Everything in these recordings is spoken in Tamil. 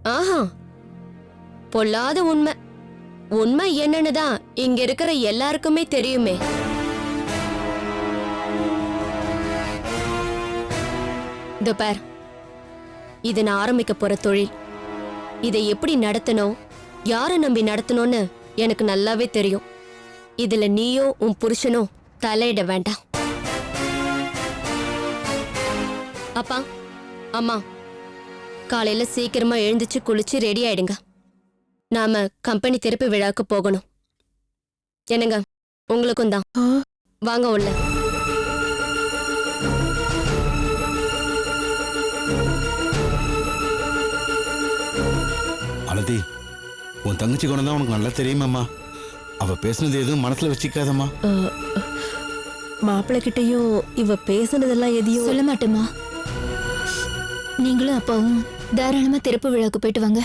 ஆஹா, பொல்லாத உண்மை. உண்மை என்னன்னு தான் இங்க இருக்கிற எல்லாருக்குமே தெரியுமே. இதோ பார், இது நான் ஆரம்பிக்க போற தொழில். இதை எப்படி நடத்தணும், யாரை நம்பி நடத்தணும்னு எனக்கு நல்லாவே தெரியும். இதுல நீயோ உன் புருஷனோ தலையிட வேண்டாம். அப்பா, அம்மா, காலையில சீக்கிரமா எழுந்துச்சு குளிச்சு ரெடி ஆயிடுங்க. நாம கம்பெனி திறப்பு விழாக்கு போகணும். என்னங்க, உங்களுக்கும் தான். வாங்க உள்ள. அலதி, உன் தங்கச்சி குணம் தான் உனக்கு நல்லா தெரியுமாம்மா. அவ பேசுனது எதுவும் மனசுல வச்சுக்காதம்மா. மாப்பிள்ளை கிட்டையும் இவ பேசுனதெல்லாம் எதையும் சொல்ல மாட்டேமா. நீங்களும் அப்பாவும் தாராளமா திறப்பு விழாக்கு போயிட்டு வாங்க.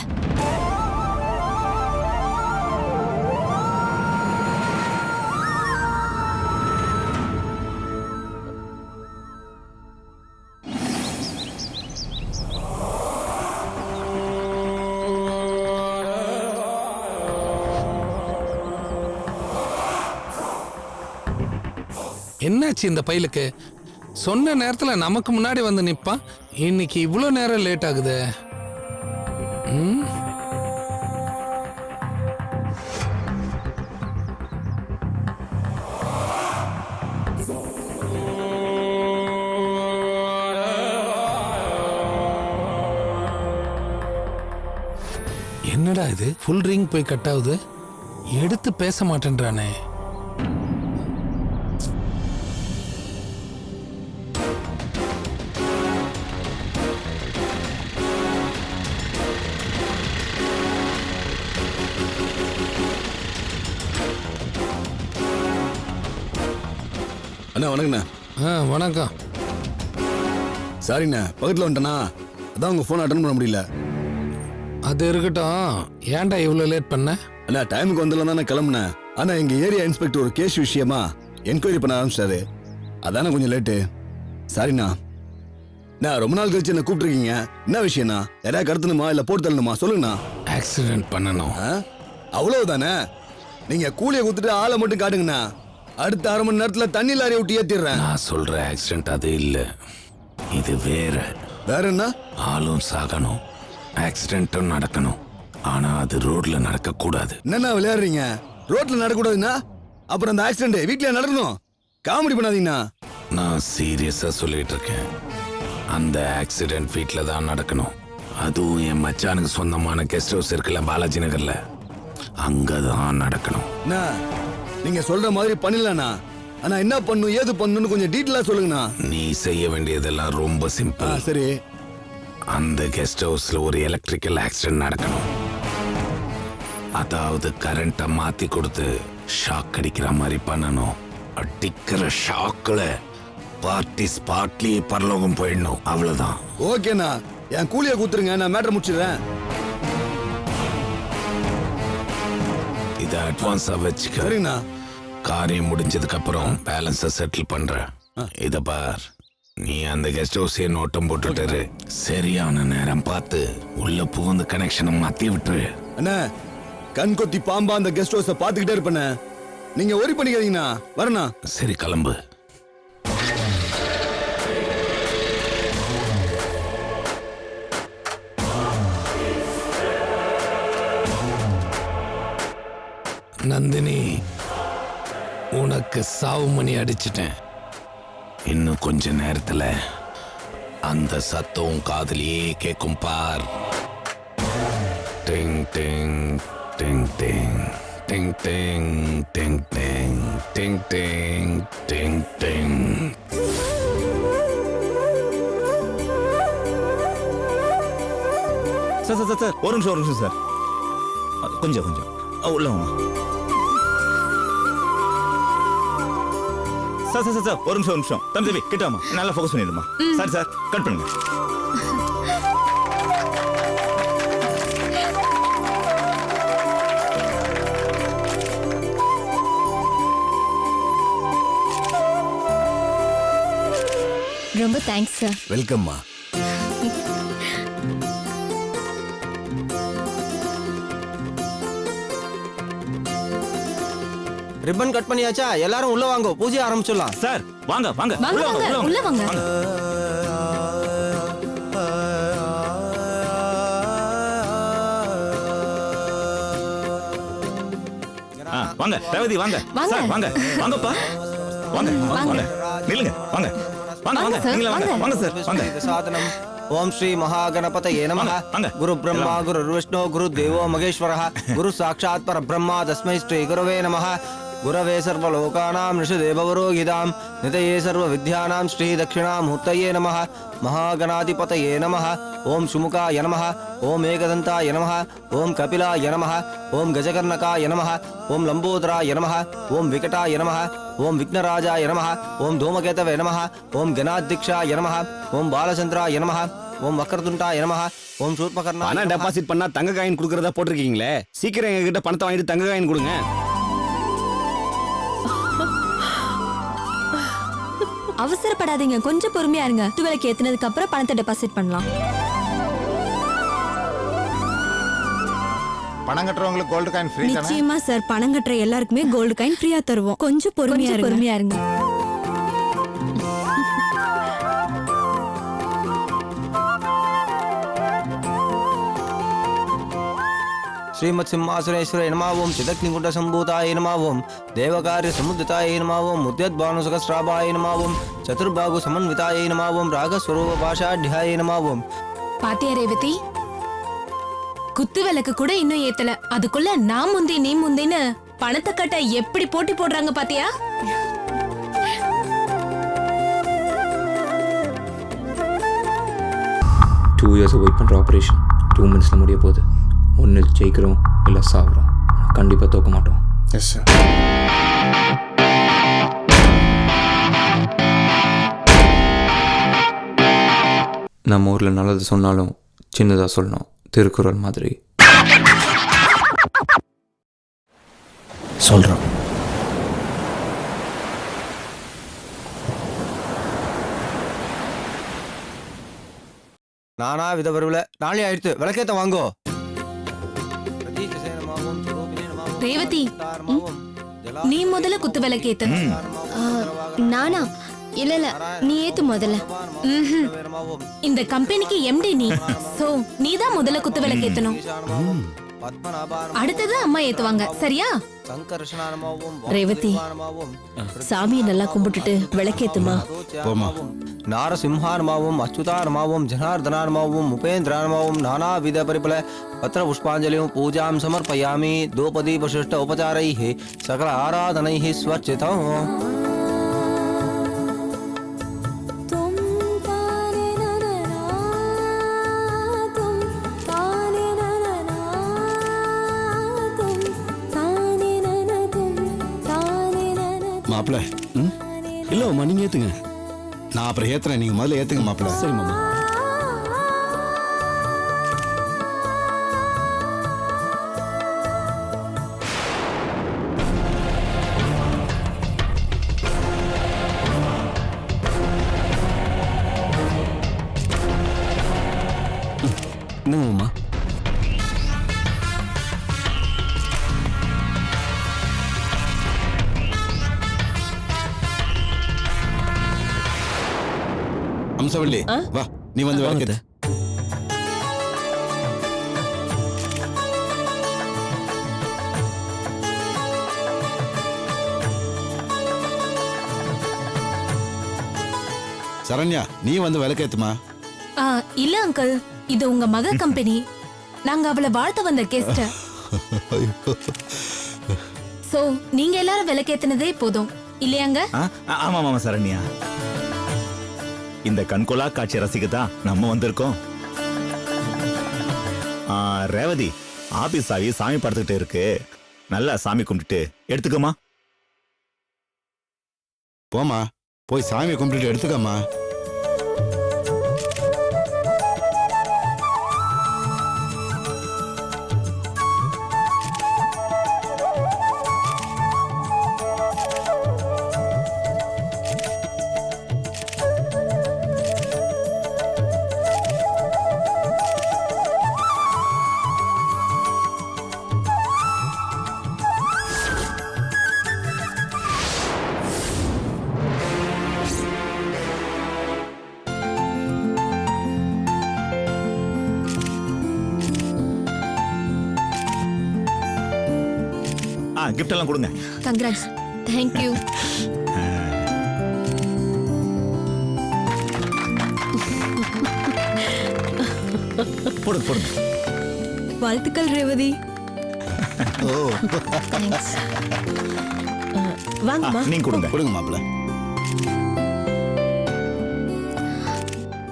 என்னாச்சு இந்த பையலுக்கு? சொன்ன நேரத்துல நமக்கு முன்னாடி வந்து நிப்பான். இன்னைக்கு இவ்வளோ நேரம் லேட் ஆகுது. என்னடா இது, ஃபுல் ரிங் போய் கட் ஆகுது. எடுத்து பேச மாட்டேன்றானே. அண்ணா வணக்கண்ணா. வணக்கம். சாரிண்ணா, பக்கத்தில் வந்துட்டேண்ணா, அதான் உங்கள் ஃபோன் அட்டன் பண்ண முடியல. அது இருக்கட்டும், ஏன்டா இவ்வளோ லேட் பண்ண? அண்ணா டைமுக்கு வந்துடலாம் தானே கிளம்புனேன். ஆனால் எங்கள் ஏரியா இன்ஸ்பெக்டர் ஒரு கேஸ் விஷயமா என்கொயரி பண்ண ஆரம்பிச்சிட்டாரு. அதானே கொஞ்சம் லேட்டு. சாரிண்ணா. நான் ரொம்ப நாள் கழிச்சு என்ன கூப்பிட்டுருக்கீங்க. என்ன விஷயம்ண்ணா? யாராவது கடத்தணுமா இல்லை போட்டு தள்ளணுமா? சொல்லுங்கண்ணா. ஆக்சிடென்ட் பண்ணணும். அவ்வளவுதானே? நீங்கள் கூலியை கொடுத்துட்டு ஆளை மட்டும் காட்டுங்கண்ணா. அடுத்த அரை மணி நேரத்தில் தண்ணி லாரியை விட்டு ஏற்றிடுறேன். நான் சொல்ற ஆக்சிடென்ட் அது இல்லை, இது வேற. வேற என்ன? ஆளும் சாகணும், ஆக்சிடென்ட்டும் நடக்கணும். ஆனா அது ரோட்ல நடக்க கூடாது. என்னண்ணா விளையாடுறீங்க? ரோட்ல நடக்கூடாதுன்னா அப்புறம் அந்த ஆக்சிடென்ட் வீட்ல நடக்கணும். காமெடி பண்ணாதீங்கண்ணா. நான் சீரியஸா சொல்லிட்டு இருக்கேன். அந்த ஆக்சிடென்ட் வீட்ல தான் நடக்கணும். அதுவும் என் மச்சானுக்கு சொந்தமான கெஸ்ட் ஹவுஸ் இருக்குல்ல, பாலாஜி நகர்ல, அங்கதான் நடக்கணும். நீங்க சொல்ற மாதிரி பண்ணிடலாண்ணா. ஆனா என்ன பண்ணும் ஏது பண்ணணும்னு கொஞ்சம் டீட்டெயிலா சொல்லுங்கண்ணா. நீ செய்ய வேண்டியதெல்லாம் ரொம்ப சிம்பிள். சரி. அந்த கெஸ்ட் ஹவுஸ்ல ஒரு எலக்ட்ரிக்கல் ஆக்சிடென்ட் நடக்கணும். அதாவது கரண்ட்டை மாத்தி கொடுத்து ஷாக் அடிக்கிற மாதிரி பண்ணணும். அடிக்கிற ஷாக்ல பார்ட்டி ஸ்பாட்லயே பரலோகம் போயிடணும். அவ்வளவுதான். ஓகேண்ணா, என் கூலியை கூத்துருங்க, நான் மேட்டர் முடிச்சிடுறேன். இதை அட்வான்ஸா வச்சுக்க. சரிண்ணா. காரியம் முடிஞ்சதுக்கு அப்புறம் பேலன்ஸை செட்டில் பண்றேன். இத பார், நீ அந்த கெஸ்ட் ஹவுஸே நோட்டம் போட்டுட்டு சரியான நேரம் பார்த்து உள்ள புகுந்து கனெக்ஷனை மாத்தி விட்டுரு. அண்ணா, கண் கொத்தி பாம்பா அந்த கெஸ்ட் ஹவுஸை பார்த்துக்கிட்டே இருப்பேண்ணே. நீங்க ஒரி பண்ணிக்காதீங்கண்ணா. வரண்ணா. சரி, கிளம்பு. நந்தினி, உனக்கு சாவு மணி அடிச்சிட்டேன். இன்னும் கொஞ்ச நேரத்துல அந்த சத்தம் காதுலயே கேட்கும் பார். டிங் டிங் டிங் டிங் டிங் டிங் டிங் டிங் டிங் டிங் டிங் டிங். சார் சார் சார் ஒரு நிமிஷம் சார். கொஞ்சம் உள்ள வாங்க. சார் சார் சார் ஒரு நிமிஷம். தம்பி கிட்டாமா நல்லா ஃபோக்கஸ் பண்ணிடுமா. சார் சார் கட் பண்ணுங்க. ரொம்ப தேங்க்ஸ் சார். வெல்கம்மா. ரிப்பன் கட் பண்ணியாச்சா? எல்லாரும் உள்ள வாங்க, பூஜை ஆரம்பிச்சிடலாம். சார் வாங்க வாங்க வாங்க உள்ள வாங்க வாங்க உள்ள வாங்க வாங்க ரேவதி வாங்க வாங்க. சார் வாங்க வாங்கப்பா வாங்க வாங்க நில்லுங்க வாங்க வாங்க வாங்க சார், நீங்களே வாங்க வாங்க. வாங்க சார் வாங்க சாதனம். ஓம் ஸ்ரீ மகாகணபதயே நமः. வாங்க. குரு பிரம்மா குரு விஷ்ணு குரு தேவோ மகேஸ்வரः குரு சாட்சாத் பரபிரம்மா தஸ்மை ஸ்ரீ குரவே நமः. குரவே சர்வலோகானாம் ரிஷிதேவரோகிதாம் நிதயே சர்வ வித்யானாம் ஸ்ரீ தட்சிணாமூர்த்தயே நமः. மகாகணாதிபதயே நமः. ஓம் சுமுகாய நமः. ஓம் ஏகதந்தாய நமः. ஓம் கபிலாய நமः. ஓம் கஜகர்ணகாய நமः. ஓம் லம்போதராய நமः. ஓம் விகடாய நமः. ஓம் விக்னராஜாய நமः. ஓம் தூமகேதவே நமः. ஓம் கணாத்திக்ஷாய நமः. ஓம் பாலச்சந்திராய நமः. ஓம் வக்ரதுண்டாய நமः. ஓம் சூர்பகர்ணாய பணம் நமः. டெபாசிட் பண்ணா தங்க காயின் கொடுக்கறதா போட்டிருக்கீங்களே, சீக்கிரம் எங்க கிட்ட பணத்தை வாங்கிட்டு தங்க காயின் கொடுங்க. அவசரப்படாதீங்க, கொஞ்சம் பொறுமையா இருங்க. துவலைக்கு ஏத்துனதுக்கு அப்புறம் பணத்தை டெபாசிட் பண்ணலாம். பணம் கட்டுறவங்களுக்கு கோல்டு காயின் ஃப்ரீ தானே? நிச்சயமா சார், பணம் கட்டுற எல்லாருக்குமே கோல்டு காயின் ஃப்ரீயா தருவோம். கொஞ்சம் பொறுமையா இருங்க. ஸ்ரீமத் சிம்மாசுரேஸ்வரே நமः. ஓம் சிதக்னிகுண்ட சம்பூதாய நமः. ஓம் தேவகாரிய சமுத்திதாய நமः. ஓம் உத்யத் பானு சகஸ்ராபாய நமः. ஓம் சதுர்பாகு சமன்விதாய நமः. ஓம் ராகஸ்வரூப பாஷாட்யாய நமः. ஓம் பாத்தியா ரேவதி, குத்து விளக்கு கூட இன்னும் ஏத்தல, அதுக்குள்ள நான் முந்தி நீ முந்தின்னு பணத்தை கட்ட எப்படி போட்டி போடுறாங்க பாத்தியா? டூ இயர்ஸ் வெயிட் பண்ணுற ஆப்ரேஷன் 2 மினிட்ஸில் முடிய போகுது. ஒன்று ஜெயிக்கிறோம் இல்லை சாப்பிட்றோம், கண்டிப்பாக தோக்க மாட்டோம். Yes sir. நம்ம ஊரில் நல்லது சொன்னாலும் சின்னதாக சொல்லணும், திருக்குறள் மாதிரி. சொல்கிறோம். நானா வித வருவில நாளை ஆயிடுத்து, விளக்கேத்த வாங்கோ. ரேவதி, நீ முதல்ல குத்து விளக்கு ஏத்து. நானா? இல்ல இல்ல, நீ ஏத்து முதல்ல. இந்த கம்பெனிக்கு எம்டி நீ, சோ நீதான் முதல்ல குத்து விளக்கு ஏத்தணும். அடுத்தது அம்மா ஏத்துவாங்க, சரியா? ரேவதி, சாமியை நல்லா கும்பிட்டுட்டு விளக்கேத்துமா. போமா. நாரசிம்ஹானமாவும் அச்சுதானமாவும் ஜனார்தனானமாவும் உபேந்திரானமாவும் நானாவித பரிபல பத்திர புஷ்பாஞ்சலியும் பூஜாம் சமர்ப்பயாமி. தூபதீபசிஷ்ட உபச்சாரைः சகல ஆராதனைः ஸ்வர்ச்சிதம். மாப்பிள்ள, இல்ல மாமா, நீங்க ஏத்துங்க. நான் அப்புறம் ஏத்துறேன், நீங்க முதல்ல ஏத்துங்க மாப்பிள்ள. சரி மாமா. என்ன மாமா? அம்சவள்ளி, வா, நீ வந்து விளக்கேத்து. சரண்யா, நீ வந்து விளக்கேத்துமா. இல்ல அங்கிள், இது உங்க மக கம்பெனி, நாங்க அவளை வாழ்த்த வந்த கெஸ்ட். சோ நீங்க எல்லாரும் விளக்கேத்தினதே போதும் இல்லையாங்க? ஆமா ஆமா சரண்யா, இந்த கண்கொள்ளா காட்சி ரசிக்கத்தான் நம்ம வந்திருக்கோம். ரேவதி, ஆபீஸ் சாவி சாமி படத்துக்கிட்டு இருக்கு, நல்லா சாமி கும்பிட்டுட்டு எடுத்துக்கோமா. போமா, போய் சாமியை கும்பிட்டுட்டு எடுத்துக்கம்மா. கிஃப்ட் எல்லாம் கொடுங்க. கங்க்ராட்ஸ். தேங்க்யூ. போடுங்க போடுங்க. வாழ்த்துக்கள் ரேவதி. தேங்க்ஸ். வாங்கம்மா. நீங்க கொடுங்க. கொடுங்க மாப்பிள்ள.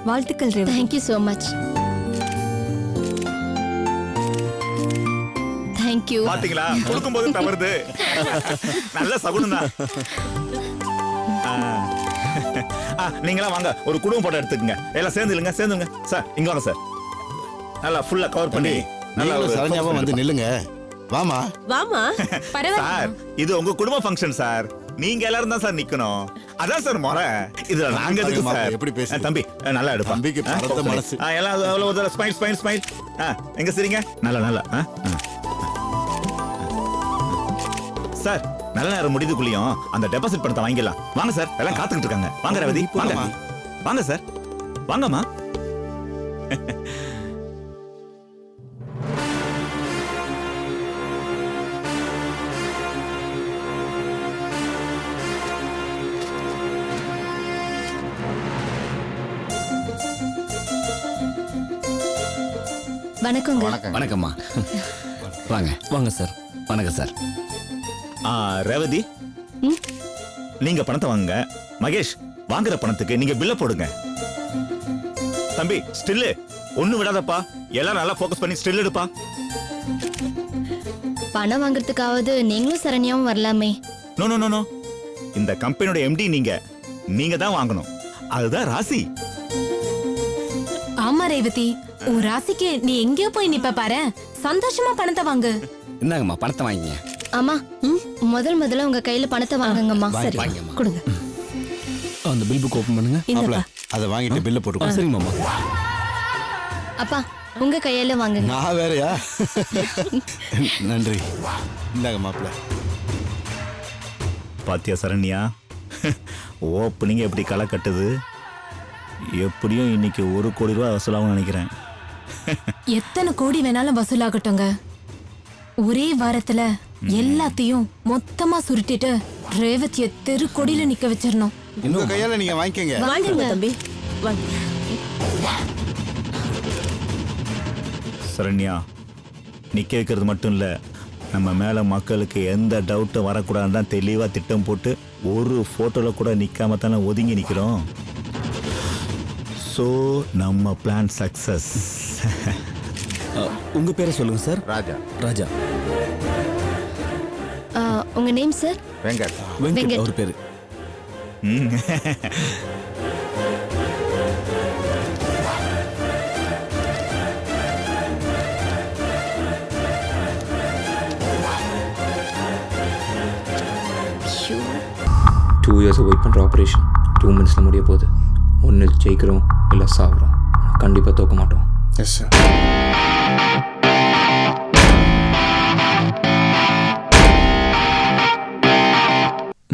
வாழ்த்துக்கள் Revathi. Thank you so much. Thank you. பாத்தீங்களா, கொடுக்கும்போது தவறுது. நல்ல சகுனம் தான். நீங்களா வாங்க, ஒரு குடும்பம் போட்டோ எடுத்துக்கங்க. எல்லாம் சேர்ந்து இல்லைங்க, சேர்ந்துங்க சார். இங்க வாங்க சார். நல்லா ஃபுல்லா கவர் பண்ணி நல்லா நீங்களும் சரண்யாவா வந்து நில்லுங்க. வாமா. வாமா. சார், இது உங்க குடும்ப ஃபங்க்ஷன் சார். நீங்க எல்லாரும் தான் சார் நிக்கணும். அதான் சார் முறை. இதுல நாங்க எதுக்கு சார்? எப்படி பேசுறீங்க? தம்பி நல்லா எடுப்பா. தம்பிக்கு பரந்த மனசு. எல்லாம் அவ்வளவு ஒரு ஸ்மைல் ஸ்மைல் ஸ்மைல். எங்க சரிங்க? நல்லா நல்லா. சார், நல்ல நேரம் முடிதுக்குள்ளேயும் அந்த டெபாசிட் பணத்தை வாங்கிடலாம். வாங்க சார், எல்லாம் காத்துக்கிட்டு இருக்காங்க. வாங்க ரேவதி, வாங்க வாங்க சார், வாங்கம்மா. வணக்கங்க. வணக்கம்மா. வாங்க வாங்க சார். வணக்கம் சார். ரேவதி, நீங்க பணத்தை வாங்குங்க. மகேஷ், வாங்குற பணத்துக்கு நீங்க பில்ல போடுங்க. தம்பி, ஸ்டில் ஒண்ணு விடாதப்பா. எல்லாரும் நல்லா ஃபோக்கஸ் பண்ணி ஸ்டில் எடுப்பா. பணம் வாங்குறதுக்காவது நீங்களும் சரண்யாவும் வரலாமே. No no no no. இந்த கம்பெனியோட எம்டி நீங்க தான் வாங்கணும். அதுதான் ராசி. ஆமா ரேவதி, உன் ராசிக்கு நீ எங்கேயோ போய் நிப்ப பாரு. சந்தோஷமா பணத்தை வாங்கு. இந்தாங்கம்மா, பணத்தை வாங்கிங்க. ஆமா, முதல்ல உங்க கையில பணத்தை வாங்குங்கம்மா. சரி, வாங்கிங்கம்மா. கொடுங்க. அந்த பில் புக் ஓபன் பண்ணுங்க. மாப்பிள்ள அதை வாங்கிட்டு பில்ல போட்டு. சரிங்க மாமா. அப்பா, உங்க கையில வாங்குங்க. நான் வேறயா? நன்றி. இந்தாங்க மாப்பிள்ள. பாத்தியா சரண்யா, ஓப்பனிங் எப்படி களை கட்டுது. எப்படியும் இன்னைக்கு 1 கோடி ரூபாய் வசூலாகும் நினைக்கிறேன். எத்தனை கோடி வேணாலும் வசூலாகட்டுங்க. ஒரே வாரத்துல எல்லாத்தையும் மொத்தமா சுருட்டிட்டு ரேவதிய தெருக்கொடியில நிக்க வச்சிடணும். உங்க கையால நீங்க வாங்கிக்கங்க. வாங்குங்க தம்பி. சரண்யா, நிக்க வைக்கிறது மட்டும் இல்ல, நம்ம மேல மக்களுக்கு எந்த டவுட்டும் வரக்கூடாதுன்னு தான் தெளிவா திட்டம் போட்டு ஒரு போட்டோல கூட நிக்காம தானே ஒதுங்கி நிக்கிறோம். ஸோ நம்ம பிளான் சக்சஸ். உங்க பேரை சொல்லுங்க சார். ராஜா. ராஜா. உங்க நேம் சார்? வெங்கட். வெங்கட் அவர் பேரு. டூ இயர்ஸ் வெயிட் பண்ணுற ஆப்ரேஷன் 2 minutes முடிய போகுது. ஒன்று ஜெயிக்கிறோம் இல்லை சாகுறோம். கண்டிப்பாக தோக்க மாட்டோம். Yes sir.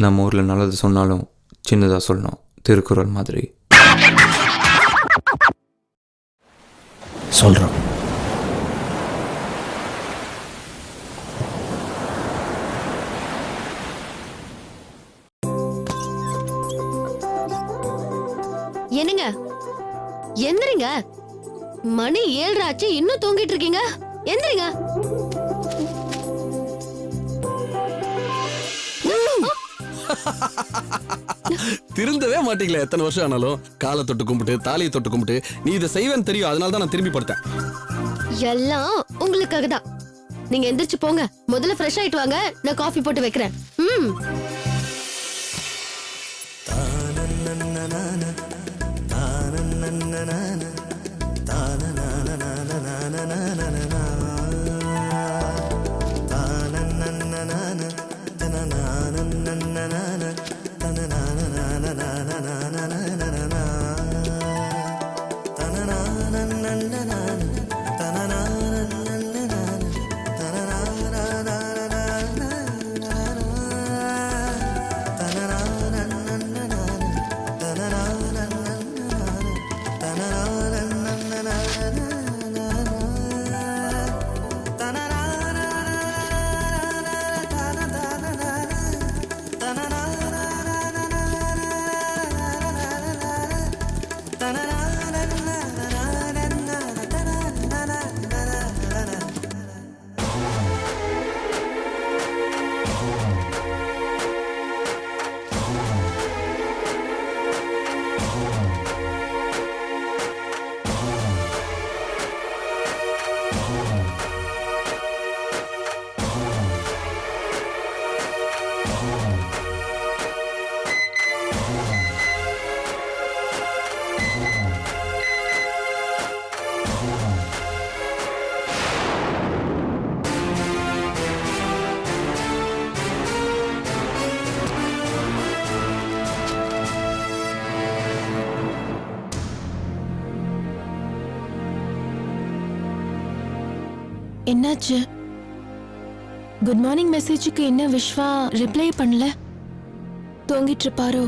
நம்ம ஊரில் நல்லது சொன்னாலும் சின்னதாக சொல்லணும். திருக்குறள் மாதிரி சொல்றோம். என்னங்க, எந்திரிங்க. மணி 7 ஆச்சு, இன்னும் தூங்கிட்டு இருக்கீங்க. எந்திரிங்க. திருந்தவே மாட்டீங்களே. எத்தனை வருஷம் ஆனாலும் காலை தொட்டு கும்பிட்டு தாலியை தொட்டு கும்பிட்டு நீ இதை செய்வேன்னு தெரியும். அதனால தான் நான் திரும்பி படுத்தேன். எல்லாம் உங்களுக்காக தான். நீங்க எந்திரிச்சு போங்க. முதல்ல ஃப்ரெஷ் ஆயிட்டு வாங்க, நான் காஃபி போட்டு வைக்கிறேன். என்னாச்சு? குட் மார்னிங் மெசேஜுக்கு என்ன விஸ்வா ரிப்ளை பண்ணல? தூங்கிட்டு இருப்பாரோ?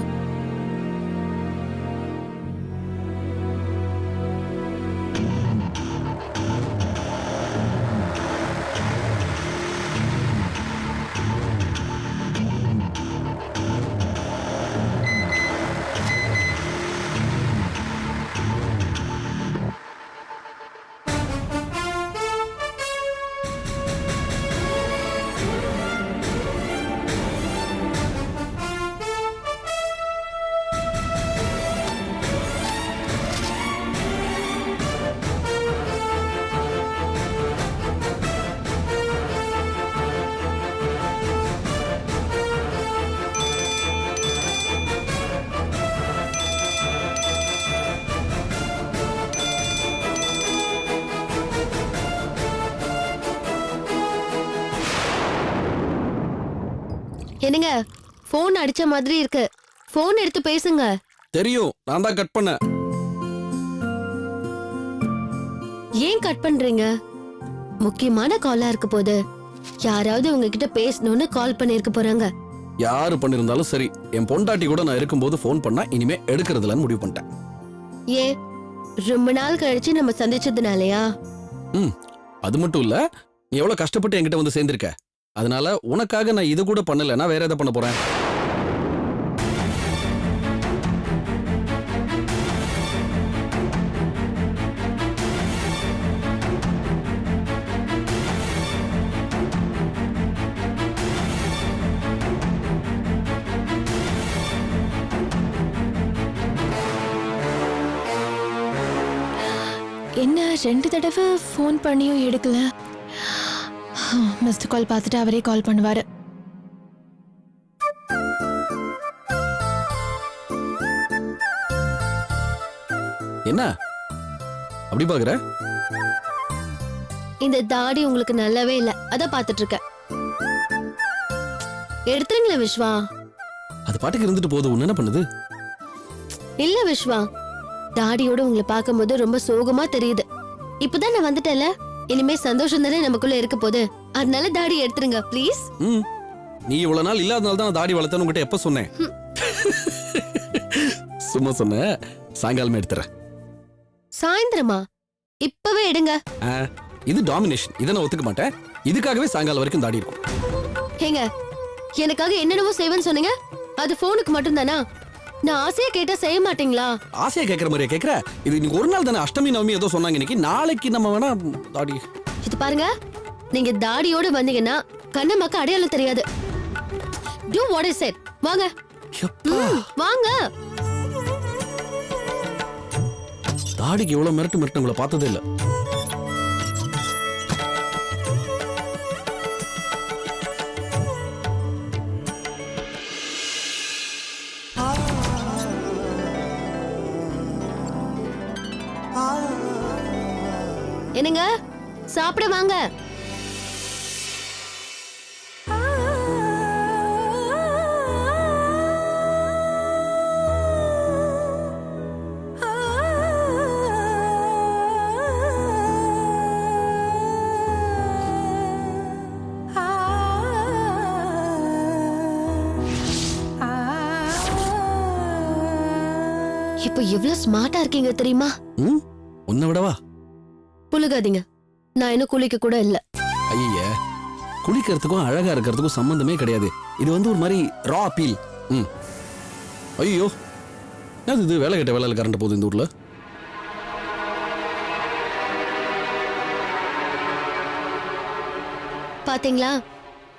என்னங்க போன் அடிச்ச மாதிரி இருக்கு, போன் எடுத்து பேசுங்க. தெரியும், நான் தான் கட் பண்ணேன். ஏன் கட் பண்றீங்க? முக்கியமான காலா இருக்க போது யாராவது உங்ககிட்ட பேசணும்னு கால் பண்ணிருக்க போறாங்க. யாரு பண்ணிருந்தாலும் சரி, என் பொண்டாட்டி கூட நான் இருக்கும்போது ஃபோன் பண்ணா இனிமே எடுக்கிறதுலன்னு முடிவு பண்ணிட்டேன். ஏன் ரொம்ப நாள் கழிச்சு நம்ம சந்திச்சதுனாலயா? அது மட்டும் இல்ல, நீ எவ்வளவு கஷ்டப்பட்டு என்கிட்ட வந்து சேர்ந்திருக்க. அதனால உனக்காக நான் இது கூட பண்ணலன்னா வேற எதை பண்ண போறேன்? என்ன 2 தடவை ஃபோன் பண்ணியும் எடுக்கல? மிஸ்டு கால் பார்த்துட்டு அவரே கால் பண்ணுவாரு. என்ன அப்படி பாக்குற? இந்த தாடி உங்களுக்கு நல்லாவே இல்ல, அத பாத்துட்டு இருக்கேன். எடுத்துறீங்களா விஸ்வா? அது பாட்டுக்கு இருந்துட்டு போகுது, ஒண்ணு என்ன பண்ணுது? இல்ல விஸ்வா, தாடியோட உங்களை பார்க்கும்போது ரொம்ப சோகமா தெரியுது. இப்பதான் நான் வந்துட்டேன்ல, இனிமே சந்தோஷம் தானே நமக்குள்ள இருக்க போது. அதனால தாடி எடுத்துருங்க ப்ளீஸ். நீ இவ்வளவு நாள் இல்லாதனால தான் தாடி வளர்த்தேன்னு உங்ககிட்ட எப்ப சொன்னேன்? சும்மா சொன்ன, சாயங்காலமே எடுத்துறேன். சாயந்திரமா? இப்பவே எடுங்க. இது டாமினேஷன், இதை நான் ஒத்துக்க மாட்டேன். இதுக்காகவே சாயங்காலம் வரைக்கும் தாடி இருக்கும். ஏங்க, எனக்காக என்னென்னவோ செய்வேன்னு சொன்னீங்க, அது போனுக்கு மட்டும் தானா? நான் ஆசையா கேட்டா செய்ய மாட்டீங்களா? ஆசையா கேட்கற மாதிரியா கேட்கற? இது இன்னைக்கு ஒரு நாள் தானே, அஷ்டமி நவமி ஏதோ சொன்னாங்க. இன்னைக்கு நாளைக்கு நம்ம வேணா தாடி. இது பாருங்க, நீங்க தாடியோட வந்தீங்கன்னா கண்ணம்மாக்கு அடையாளம் தெரியாது. Do what I said. வாங்க வாங்க. தாடிக்கு எவ்வளவு மிரட்டு உங்களை பார்த்ததே இல்ல. என்னங்க, சாப்பிட வாங்க. இப்ப எவ்வளவு ஸ்மார்ட்டா இருக்கீங்க தெரியுமா? உன்னை விடவா? புழுகாதீங்க, நான் இன்னும் குளிக்க கூட இல்ல. ஐய, குளிக்கிறதுக்கும் அழகா இருக்கிறதுக்கும் சம்பந்தமே கிடையாது. இது வந்து ஒரு மாதிரி ரா அப்பீல். ஐயோ, இது வேலை கட்ட வேலையில் கரண்ட் போகுது இந்த ஊர்ல. பாத்தீங்களா,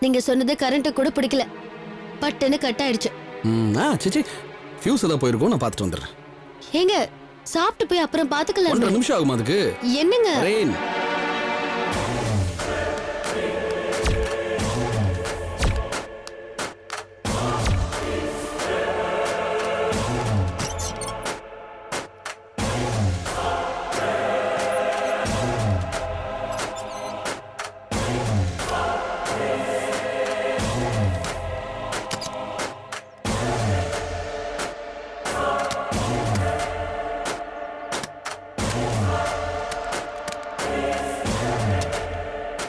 நீங்க சொன்னது கரண்ட் கூட பிடிக்கல, பட்டுன்னு கட் ஆயிடுச்சு. சிச்சி, ஃபியூஸ் ஏதாவது போயிருக்கோம், நான் பார்த்துட்டு வந்துடுறேன். ஏங்க, சாப்பிட்டு போய் அப்புறம் பாத்துக்கலாம். 1.5 நிமிஷம் ஆகுமா அதுக்கு? என்னங்க?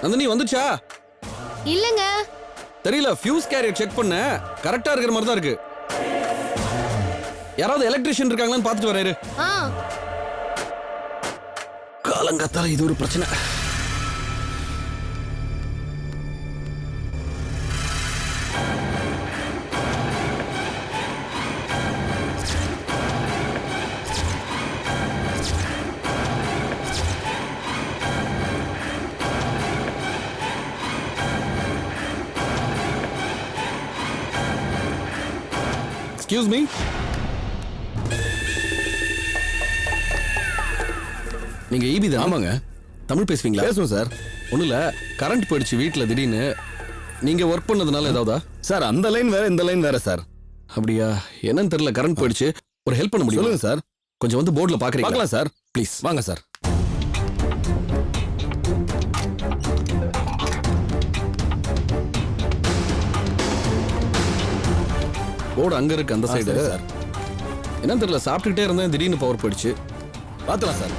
நந்தினி வந்துச்சா? இல்லங்க. தெரியல, ஃபியூஸ் கேரியர் செக் பண்ண கரெக்டா இருக்கிற மாதிரி தான் இருக்கு. யாராவது எலக்ட்ரிஷியன் இருக்காங்களான்னு பார்த்துட்டு வராரு. காலங்காத்தால இது ஒரு பிரச்சனை. Excuse me. நீங்க ஈபி தான்? ஆமாங்க. தமிழ் பேசுவீங்களா? பேசுவோம் சார். ஒன்றும் இல்லை, கரண்ட் போயிடுச்சு வீட்டில் திடீர்னு. நீங்கள் ஒர்க் பண்ணதுனால ஏதாவதா? சார் அந்த லைன் வேற இந்த லைன் வேற சார். அப்படியா? என்னன்னு தெரியல, கரண்ட் போயிடுச்சு. ஒரு ஹெல்ப் பண்ண முடியும்? சொல்லுங்க சார். கொஞ்சம் வந்து போர்டில் பார்க்குறீங்களா? பார்க்கலாம் சார். ப்ளீஸ் வாங்க சார். போர்டு அங்கே இருக்கு, அந்த சைடு சார். என்னன்னு தெரியல, சாப்பிட்டுக்கிட்டே இருந்தேன், திடீர்னு பவர் போயிடுச்சு. பார்த்துலாம் சார்.